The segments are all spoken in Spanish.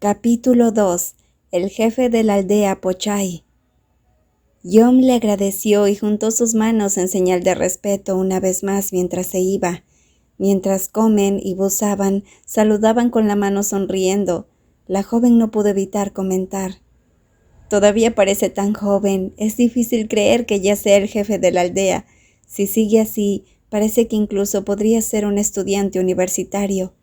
Capítulo 2. El jefe de la aldea Pochai. Yom le agradeció y juntó sus manos en señal de respeto una vez más mientras se iba. Mientras comen y buzaban, saludaban con la mano sonriendo. La joven no pudo evitar comentar: «Todavía parece tan joven. Es difícil creer que ya sea el jefe de la aldea. Si sigue así, parece que incluso podría ser un estudiante universitario».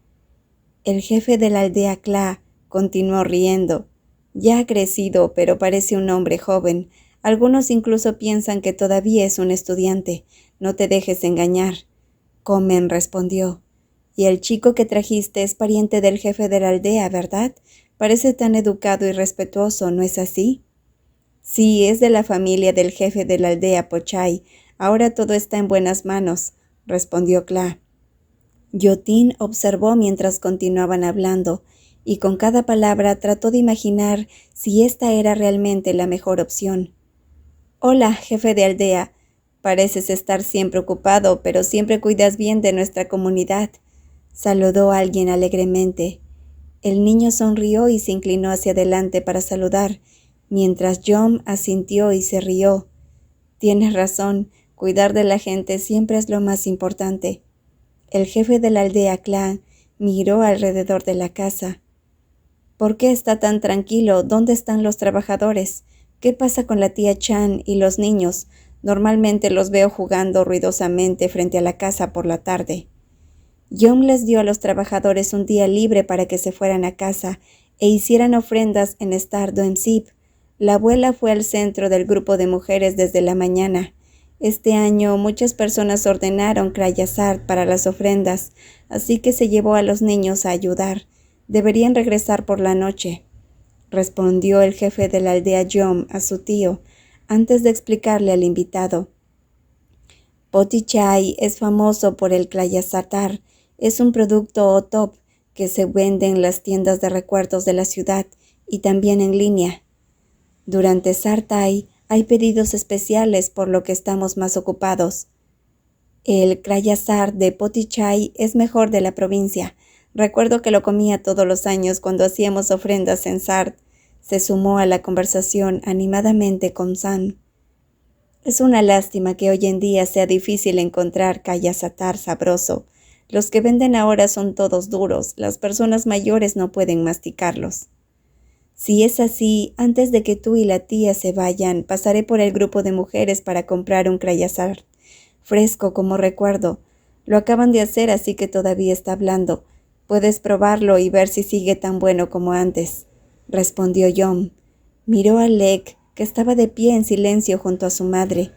El jefe de la aldea Kla continuó riendo. Ya ha crecido, pero parece un hombre joven. Algunos incluso piensan que todavía es un estudiante. No te dejes engañar. Comen respondió. Y el chico que trajiste es pariente del jefe de la aldea, ¿verdad? Parece tan educado y respetuoso, ¿no es así? Sí, es de la familia del jefe de la aldea Pochai. Ahora todo está en buenas manos, respondió Kla. Yotin observó mientras continuaban hablando, y con cada palabra trató de imaginar si esta era realmente la mejor opción. «Hola, jefe de aldea. Pareces estar siempre ocupado, pero siempre cuidas bien de nuestra comunidad», saludó alguien alegremente. El niño sonrió y se inclinó hacia adelante para saludar, mientras Yom asintió y se rió. «Tienes razón, cuidar de la gente siempre es lo más importante». El jefe de la aldea Kla miró alrededor de la casa. «¿Por qué está tan tranquilo? ¿Dónde están los trabajadores? ¿Qué pasa con la tía Chan y los niños? Normalmente los veo jugando ruidosamente frente a la casa por la tarde». Yom les dio a los trabajadores un día libre para que se fueran a casa e hicieran ofrendas en Star Doemsip. La abuela fue al centro del grupo de mujeres desde la mañana. Este año muchas personas ordenaron Krayasart para las ofrendas, así que se llevó a los niños a ayudar. Deberían regresar por la noche, respondió el jefe de la aldea Yom a su tío, antes de explicarle al invitado. Potichai es famoso por el Krayasartar. Es un producto top que se vende en las tiendas de recuerdos de la ciudad y también en línea. Durante Sartai hay pedidos especiales, por lo que estamos más ocupados. El Krayasart de Potichai es mejor de la provincia. Recuerdo que lo comía todos los años cuando hacíamos ofrendas en Sart. Se sumó a la conversación animadamente con San. Es una lástima que hoy en día sea difícil encontrar Krayasart sabroso. Los que venden ahora son todos duros. Las personas mayores no pueden masticarlos. Si es así, antes de que tú y la tía se vayan, pasaré por el grupo de mujeres para comprar un Krayasart fresco como recuerdo. Lo acaban de hacer, así que todavía está blando. Puedes probarlo y ver si sigue tan bueno como antes, respondió Yom. Miró a Lek, que estaba de pie en silencio junto a su madre.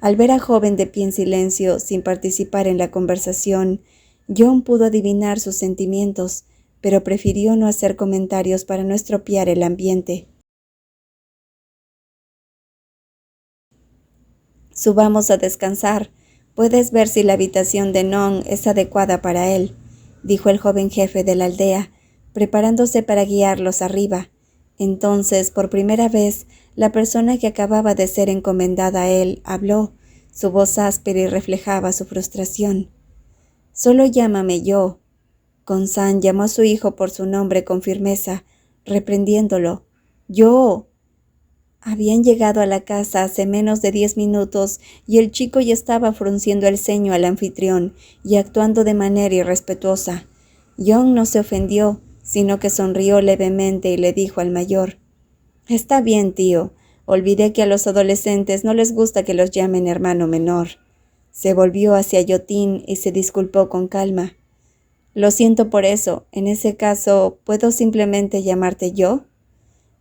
Al ver a joven de pie en silencio, sin participar en la conversación, Yom pudo adivinar sus sentimientos, pero prefirió no hacer comentarios para no estropear el ambiente. «Subamos a descansar. Puedes ver si la habitación de Non es adecuada para él», dijo el joven jefe de la aldea, preparándose para guiarlos arriba. Entonces, por primera vez, la persona que acababa de ser encomendada a él habló. Su voz áspera y reflejaba su frustración. «Solo llámame yo». Gonzán llamó a su hijo por su nombre con firmeza, reprendiéndolo. «Yo». Habían llegado a la casa hace menos de 10 minutos y el chico ya estaba frunciendo el ceño al anfitrión y actuando de manera irrespetuosa. Young no se ofendió, sino que sonrió levemente y le dijo al mayor: «Está bien, tío. Olvidé que a los adolescentes no les gusta que los llamen hermano menor». Se volvió hacia Yotin y se disculpó con calma. «Lo siento por eso. En ese caso, ¿puedo simplemente llamarte yo?»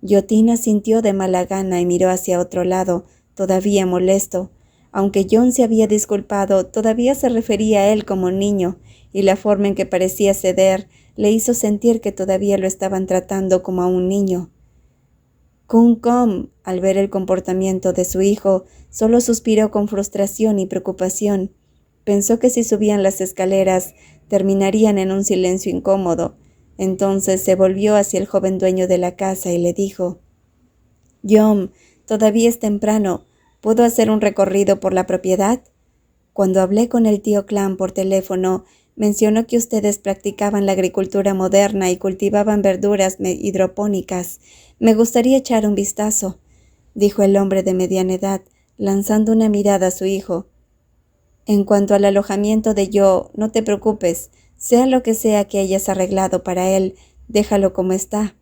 Yotin asintió de mala gana y miró hacia otro lado, todavía molesto. Aunque John se había disculpado, todavía se refería a él como niño, y la forma en que parecía ceder le hizo sentir que todavía lo estaban tratando como a un niño. Kom, al ver el comportamiento de su hijo, solo suspiró con frustración y preocupación. Pensó que si subían las escaleras, terminarían en un silencio incómodo. Entonces se volvió hacia el joven dueño de la casa y le dijo: «Yom, todavía es temprano. ¿Puedo hacer un recorrido por la propiedad?» Cuando hablé con el tío Clan por teléfono, Mencionó que ustedes practicaban la agricultura moderna y cultivaban verduras hidropónicas. Me gustaría echar un vistazo, dijo el hombre de mediana edad, lanzando una mirada a su hijo. En cuanto al alojamiento de Yo, no te preocupes, sea lo que sea que hayas arreglado para él, déjalo como está.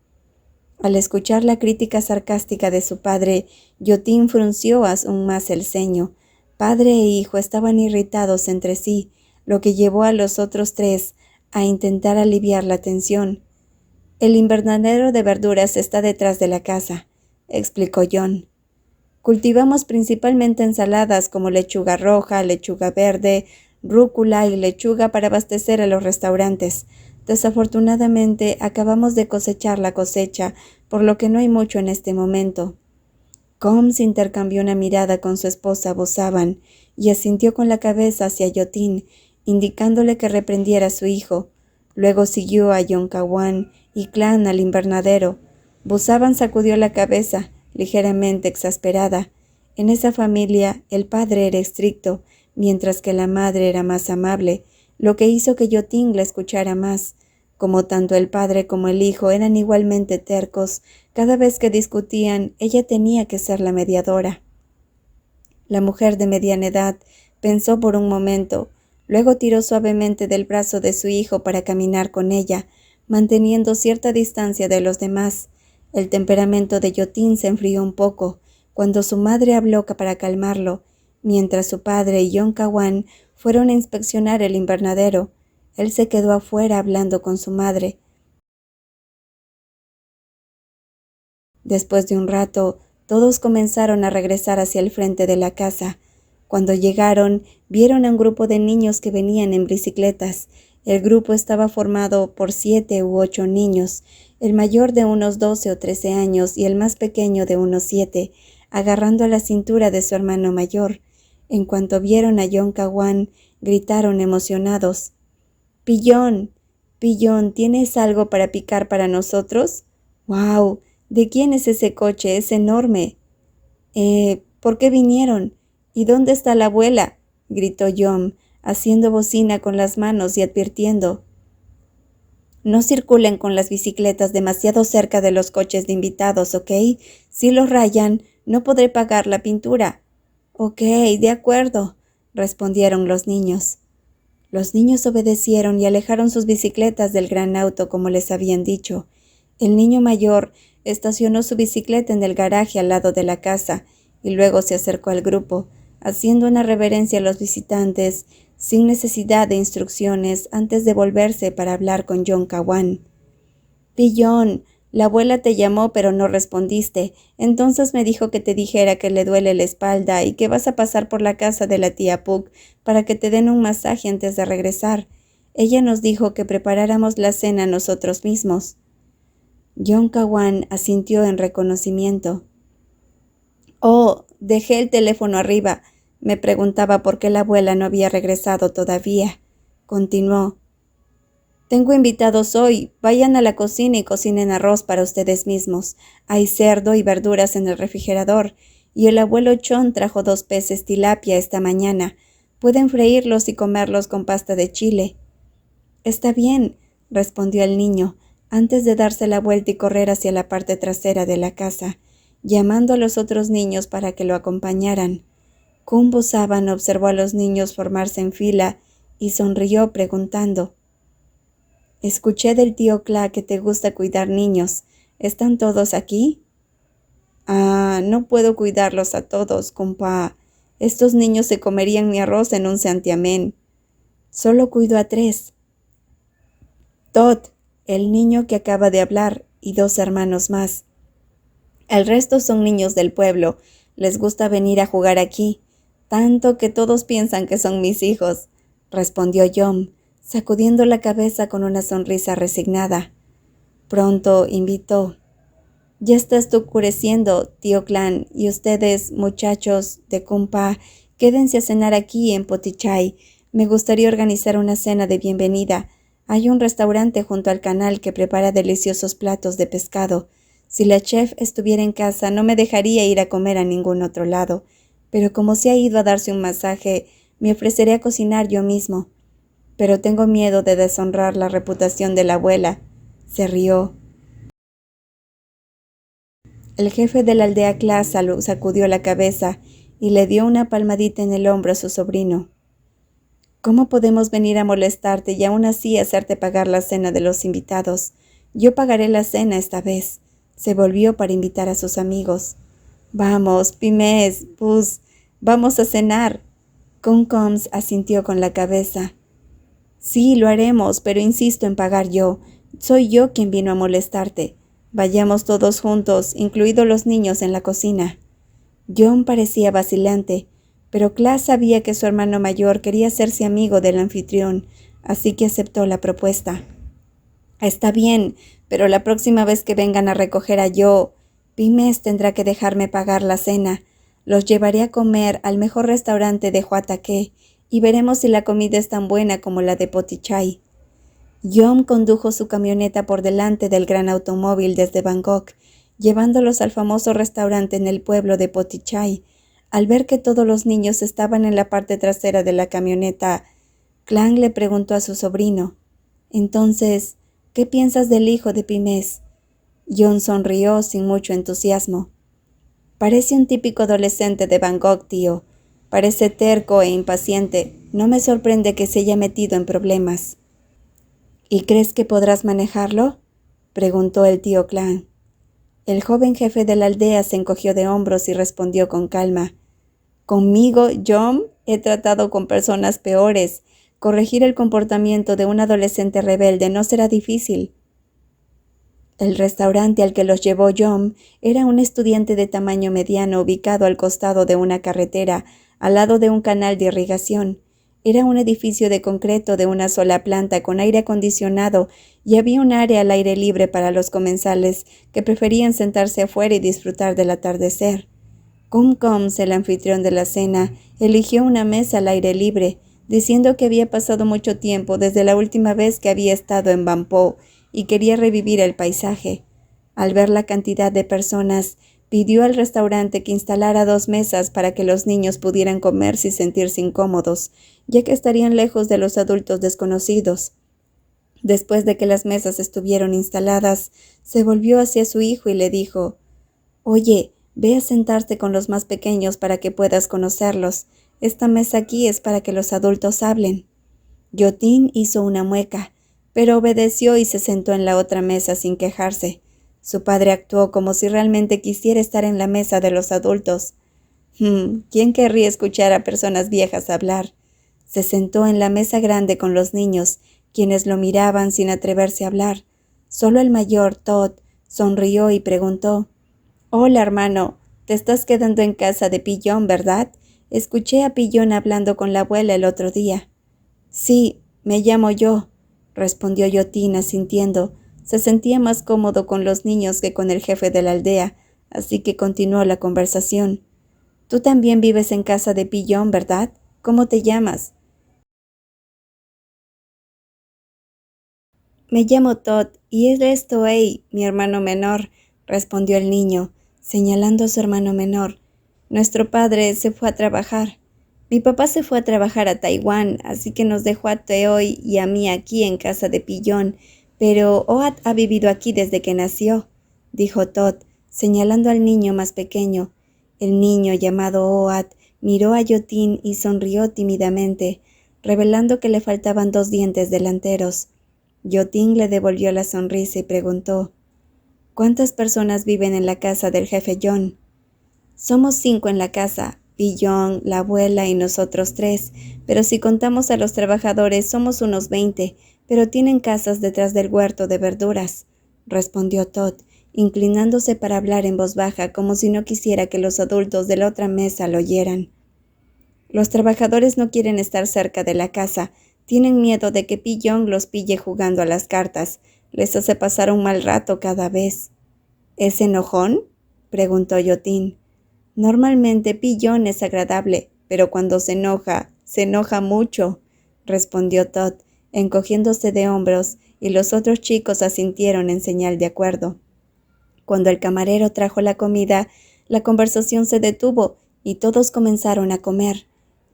Al escuchar la crítica sarcástica de su padre, Yotín frunció aún más el ceño. Padre e hijo estaban irritados entre sí, lo que llevó a los otros tres a intentar aliviar la tensión. El invernadero de verduras está detrás de la casa, explicó John. Cultivamos principalmente ensaladas como lechuga roja, lechuga verde, rúcula y lechuga para abastecer a los restaurantes. Desafortunadamente, acabamos de cosechar la cosecha, por lo que no hay mucho en este momento. Combs intercambió una mirada con su esposa Bosaban y asintió con la cabeza hacia Yotín, indicándole que reprendiera a su hijo. Luego siguió a Yonkawan y Clan al invernadero. Bosaban sacudió la cabeza, ligeramente exasperada. En esa familia, el padre era estricto, mientras que la madre era más amable, lo que hizo que Yotín la escuchara más. Como tanto el padre como el hijo eran igualmente tercos, cada vez que discutían, ella tenía que ser la mediadora. La mujer de mediana edad pensó por un momento, luego tiró suavemente del brazo de su hijo para caminar con ella, manteniendo cierta distancia de los demás. El temperamento de Yotín se enfrió un poco, cuando su madre habló para calmarlo, mientras su padre y Yonkawan fueron a inspeccionar el invernadero. Él se quedó afuera hablando con su madre. Después de un rato, todos comenzaron a regresar hacia el frente de la casa. Cuando llegaron, vieron a un grupo de niños que venían en bicicletas. El grupo estaba formado por 7 u 8 niños, el mayor de unos 12 o 13 años y el más pequeño de unos 7, agarrando a la cintura de su hermano mayor. En cuanto vieron a Yonkawan, gritaron emocionados. «¡Pillón! ¡Pillón! ¿Tienes algo para picar para nosotros? ¡Guau! ¿De quién es ese coche? Es enorme». ¿Por qué vinieron? ¿Y dónde está la abuela?», gritó Yom, haciendo bocina con las manos y advirtiendo. «No circulen con las bicicletas demasiado cerca de los coches de invitados, ¿ok? Si los rayan, no podré pagar la pintura». «Ok, de acuerdo», respondieron los niños. Los niños obedecieron y alejaron sus bicicletas del gran auto como les habían dicho. El niño mayor estacionó su bicicleta en el garaje al lado de la casa y luego se acercó al grupo, haciendo una reverencia a los visitantes, sin necesidad de instrucciones, antes de volverse para hablar con Yonkawan. «Pillón, la abuela te llamó pero no respondiste. Entonces me dijo que te dijera que le duele la espalda y que vas a pasar por la casa de la tía Puck para que te den un masaje antes de regresar. Ella nos dijo que preparáramos la cena nosotros mismos». Yonkawan asintió en reconocimiento. «Oh, dejé el teléfono arriba. Me preguntaba por qué la abuela no había regresado todavía», continuó. «Tengo invitados hoy. Vayan a la cocina y cocinen arroz para ustedes mismos. Hay cerdo y verduras en el refrigerador, y el abuelo Chon trajo 2 peces tilapia esta mañana. Pueden freírlos y comerlos con pasta de chile». «Está bien», respondió el niño, antes de darse la vuelta y correr hacia la parte trasera de la casa, llamando a los otros niños para que lo acompañaran. Kumbo Saban observó a los niños formarse en fila y sonrió preguntando. «Escuché del tío Cla que te gusta cuidar niños. ¿Están todos aquí?» «Ah, no puedo cuidarlos a todos, compa. Estos niños se comerían mi arroz en un santiamén. Solo cuido a 3. Todd, el niño que acaba de hablar, y 2 hermanos más. El resto son niños del pueblo. Les gusta venir a jugar aquí, tanto que todos piensan que son mis hijos», respondió Yom, sacudiendo la cabeza con una sonrisa resignada. Pronto invitó. «Ya está oscureciendo, tío Clan, y ustedes, muchachos de Kumpa, quédense a cenar aquí en Potichay. Me gustaría organizar una cena de bienvenida. Hay un restaurante junto al canal que prepara deliciosos platos de pescado. Si la chef estuviera en casa, no me dejaría ir a comer a ningún otro lado, pero como se ha ido a darse un masaje, me ofreceré a cocinar yo mismo». pero tengo miedo de deshonrar la reputación de la abuela. Se rió. El jefe de la aldea Clasa sacudió la cabeza y le dio una palmadita en el hombro a su sobrino. ¿Cómo podemos venir a molestarte y aún así hacerte pagar la cena de los invitados? Yo pagaré la cena esta vez. Se volvió para invitar a sus amigos. Vamos, Pimés, Buzz, vamos a cenar. Coms asintió con la cabeza. Sí, lo haremos, pero insisto en pagar yo. Soy yo quien vino a molestarte. Vayamos todos juntos, incluidos los niños, en la cocina. John parecía vacilante, pero Klaas sabía que su hermano mayor quería hacerse amigo del anfitrión, así que aceptó la propuesta. Está bien, pero la próxima vez que vengan a recoger a Joe, Pimés tendrá que dejarme pagar la cena. Los llevaré a comer al mejor restaurante de Huataque y veremos si la comida es tan buena como la de Potichai. John condujo su camioneta por delante del gran automóvil desde Bangkok, llevándolos al famoso restaurante en el pueblo de Potichai. Al ver que todos los niños estaban en la parte trasera de la camioneta, Clang le preguntó a su sobrino, «Entonces, ¿qué piensas del hijo de Pimés?» John sonrió sin mucho entusiasmo. «Parece un típico adolescente de Bangkok, tío. Parece terco e impaciente. No me sorprende que se haya metido en problemas». «¿Y crees que podrás manejarlo?», preguntó el tío Clang. El joven jefe de la aldea se encogió de hombros y respondió con calma. «Conmigo, John, he tratado con personas peores. Corregir el comportamiento de un adolescente rebelde no será difícil». El restaurante al que los llevó John era un estudiante de tamaño mediano ubicado al costado de una carretera, al lado de un canal de irrigación. Era un edificio de concreto de una sola planta con aire acondicionado y había un área al aire libre para los comensales que preferían sentarse afuera y disfrutar del atardecer. Coms, el anfitrión de la cena, eligió una mesa al aire libre, diciendo que había pasado mucho tiempo desde la última vez que había estado en Bampo y quería revivir el paisaje. Al ver la cantidad de personas, pidió al restaurante que instalara 2 mesas para que los niños pudieran comer sin sentirse incómodos, ya que estarían lejos de los adultos desconocidos. Después de que las mesas estuvieron instaladas, se volvió hacia su hijo y le dijo, «Oye, ve a sentarte con los más pequeños para que puedas conocerlos. Esta mesa aquí es para que los adultos hablen». Yotin hizo una mueca, pero obedeció y se sentó en la otra mesa sin quejarse. Su padre actuó como si realmente quisiera estar en la mesa de los adultos. ¿Quién querría escuchar a personas viejas hablar? Se sentó en la mesa grande con los niños, quienes lo miraban sin atreverse a hablar. Solo el mayor, Todd, sonrió y preguntó, «Hola, hermano, te estás quedando en casa de Pillón, ¿verdad? Escuché a Pillón hablando con la abuela el otro día». «Sí, me llamo yo», respondió Yotin asintiendo. Se sentía más cómodo con los niños que con el jefe de la aldea, así que continuó la conversación. «Tú también vives en casa de Pillón, ¿verdad? ¿Cómo te llamas?» «Me llamo Todd y él es Toei, mi hermano menor», respondió el niño, señalando a su hermano menor. «Nuestro padre se fue a trabajar. Mi papá se fue a trabajar a Taiwán, así que nos dejó a Toei y a mí aquí en casa de Pillón, pero Oat ha vivido aquí desde que nació», dijo Todd, señalando al niño más pequeño. El niño, llamado Oat, miró a Yotin y sonrió tímidamente, revelando que le faltaban 2 dientes delanteros. Yotin le devolvió la sonrisa y preguntó, «¿Cuántas personas viven en la casa del jefe John?» «Somos 5 en la casa, Pillón, la abuela y nosotros 3, pero si contamos a los trabajadores somos unos 20, pero tienen casas detrás del huerto de verduras», respondió Todd, inclinándose para hablar en voz baja como si no quisiera que los adultos de la otra mesa lo oyeran. «Los trabajadores no quieren estar cerca de la casa. Tienen miedo de que Pillón los pille jugando a las cartas. Les hace pasar un mal rato cada vez». «¿Es enojón?», preguntó Yotin. «Normalmente Pillón es agradable, pero cuando se enoja mucho», respondió Todd, encogiéndose de hombros, y los otros chicos asintieron en señal de acuerdo. Cuando el camarero trajo la comida, la conversación se detuvo y todos comenzaron a comer.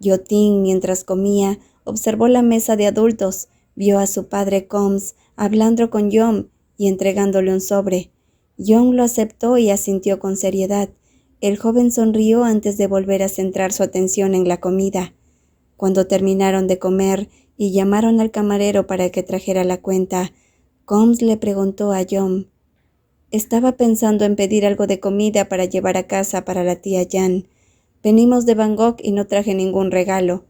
Yotin, mientras comía, observó la mesa de adultos, vio a su padre Combs hablando con Yom y entregándole un sobre. Yom lo aceptó y asintió con seriedad. El joven sonrió antes de volver a centrar su atención en la comida. Cuando terminaron de comer y llamaron al camarero para que trajera la cuenta, Combs le preguntó a Yom: «Estaba pensando en pedir algo de comida para llevar a casa para la tía Jan. Venimos de Bangkok y no traje ningún regalo.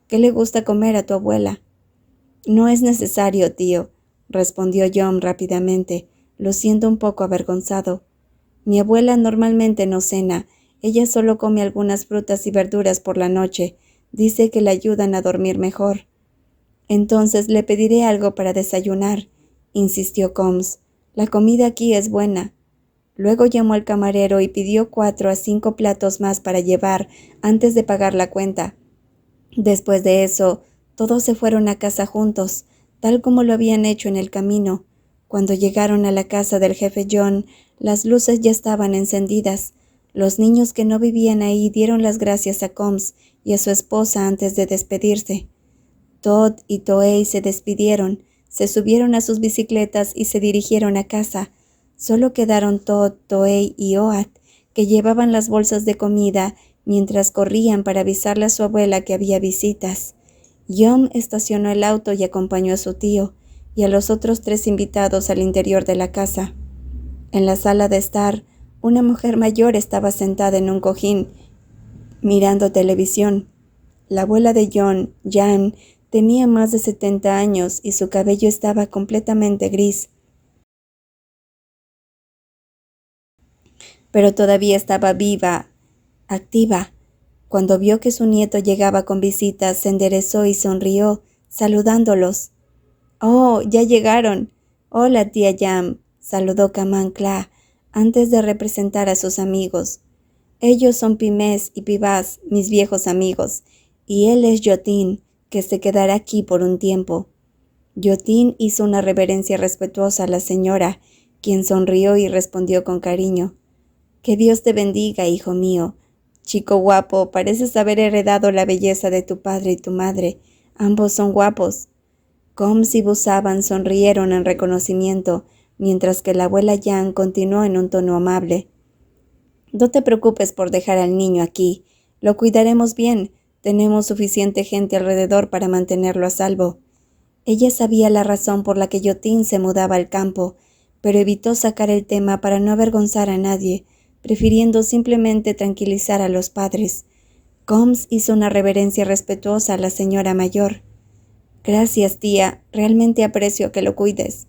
¿Qué le gusta comer a tu abuela?» «No es necesario, tío», respondió Yom rápidamente, luciendo un poco avergonzado. «Mi abuela normalmente no cena. Ella solo come algunas frutas y verduras por la noche. Dice que le ayudan a dormir mejor». «Entonces le pediré algo para desayunar», insistió Combs. «La comida aquí es buena». Luego llamó al camarero y pidió 4 a 5 platos más para llevar antes de pagar la cuenta. Después de eso, todos se fueron a casa juntos, tal como lo habían hecho en el camino. Cuando llegaron a la casa del jefe John, las luces ya estaban encendidas. Los niños que no vivían ahí dieron las gracias a Combs y a su esposa antes de despedirse. Todd y Toei se despidieron, se subieron a sus bicicletas y se dirigieron a casa. Solo quedaron Todd, Toei y Oat, que llevaban las bolsas de comida mientras corrían para avisarle a su abuela que había visitas. Yom estacionó el auto y acompañó a su tío y a los otros 3 invitados al interior de la casa. En la sala de estar, una mujer mayor estaba sentada en un cojín, mirando televisión. La abuela de John, Jan, tenía más de 70 años y su cabello estaba completamente gris. Pero todavía estaba viva, activa. Cuando vio que su nieto llegaba con visitas, se enderezó y sonrió, saludándolos. «Oh, ya llegaron. Hola, tía Yam», saludó Kaman Kla, antes de representar a sus amigos. «Ellos son Pimes y Pibas, mis viejos amigos, y él es Yotin, que se quedará aquí por un tiempo». Yotin hizo una reverencia respetuosa a la señora, quien sonrió y respondió con cariño: «Que Dios te bendiga, hijo mío. Chico guapo, pareces haber heredado la belleza de tu padre y tu madre. Ambos son guapos». Combs y Busaban sonrieron en reconocimiento, mientras que la abuela Yang continuó en un tono amable: «No te preocupes por dejar al niño aquí. Lo cuidaremos bien. Tenemos suficiente gente alrededor para mantenerlo a salvo». Ella sabía la razón por la que Yotin se mudaba al campo, pero evitó sacar el tema para no avergonzar a nadie, prefiriendo simplemente tranquilizar a los padres. Combs hizo una reverencia respetuosa a la señora mayor. «Gracias, tía. Realmente aprecio que lo cuides».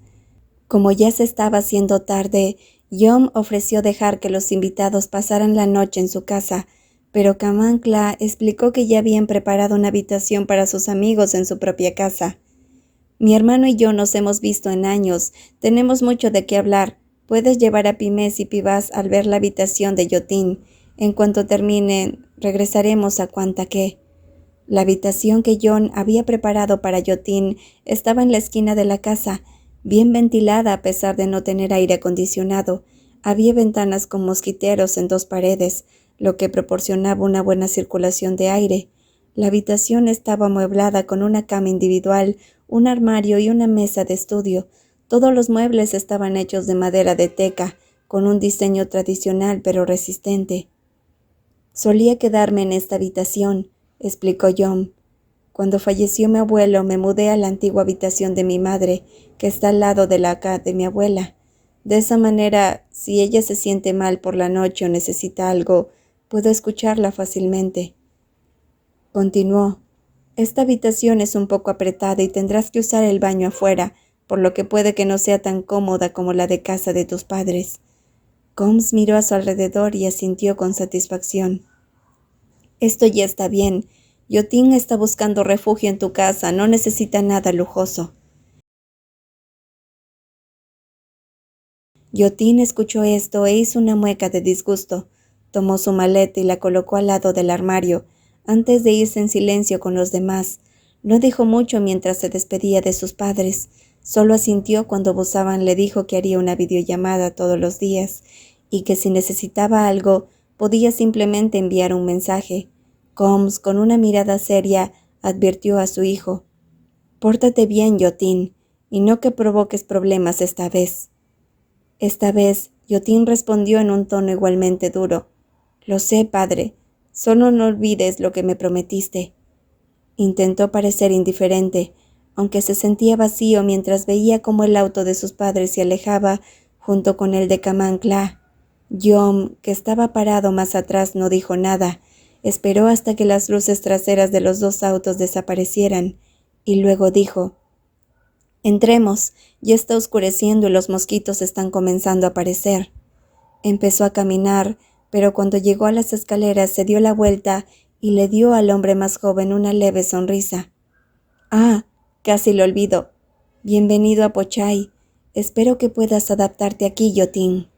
Como ya se estaba haciendo tarde, Yom ofreció dejar que los invitados pasaran la noche en su casa, pero Kaman Kla explicó que ya habían preparado una habitación para sus amigos en su propia casa. «Mi hermano y yo nos hemos visto en años. Tenemos mucho de qué hablar. Puedes llevar a Pimes y Pibas al ver la habitación de Yotin. En cuanto terminen, regresaremos a Quantaque». La habitación que John había preparado para Yotin estaba en la esquina de la casa, bien ventilada a pesar de no tener aire acondicionado. Había ventanas con mosquiteros en 2 paredes, lo que proporcionaba una buena circulación de aire. La habitación estaba amueblada con una cama individual, un armario y una mesa de estudio. Todos los muebles estaban hechos de madera de teca, con un diseño tradicional pero resistente. «Solía quedarme en esta habitación», explicó John. «Cuando falleció mi abuelo, me mudé a la antigua habitación de mi madre, que está al lado de la de mi abuela. De esa manera, si ella se siente mal por la noche o necesita algo, puedo escucharla fácilmente». Continuó: «Esta habitación es un poco apretada y tendrás que usar el baño afuera, por lo que puede que no sea tan cómoda como la de casa de tus padres». Combs miró a su alrededor y asintió con satisfacción. «Esto ya está bien. Yotin está buscando refugio en tu casa, no necesita nada lujoso». Yotin escuchó esto e hizo una mueca de disgusto. Tomó su maleta y la colocó al lado del armario, antes de irse en silencio con los demás. No dijo mucho mientras se despedía de sus padres. Solo asintió cuando Busaban le dijo que haría una videollamada todos los días y que si necesitaba algo, podía simplemente enviar un mensaje. Combs, con una mirada seria, advirtió a su hijo. «Pórtate bien, Yotín, y no que provoques problemas esta vez». Esta vez, Yotín respondió en un tono igualmente duro. «Lo sé, padre. Solo no olvides lo que me prometiste». Intentó parecer indiferente, aunque se sentía vacío mientras veía cómo el auto de sus padres se alejaba junto con el de Kamán Kla. Yom, que estaba parado más atrás, no dijo nada. Esperó hasta que las luces traseras de los dos autos desaparecieran, y luego dijo: «Entremos, ya está oscureciendo y los mosquitos están comenzando a aparecer». Empezó a caminar, pero cuando llegó a las escaleras se dio la vuelta y le dio al hombre más joven una leve sonrisa. «Ah, casi lo olvido. Bienvenido a Pochai. Espero que puedas adaptarte aquí, Yotín».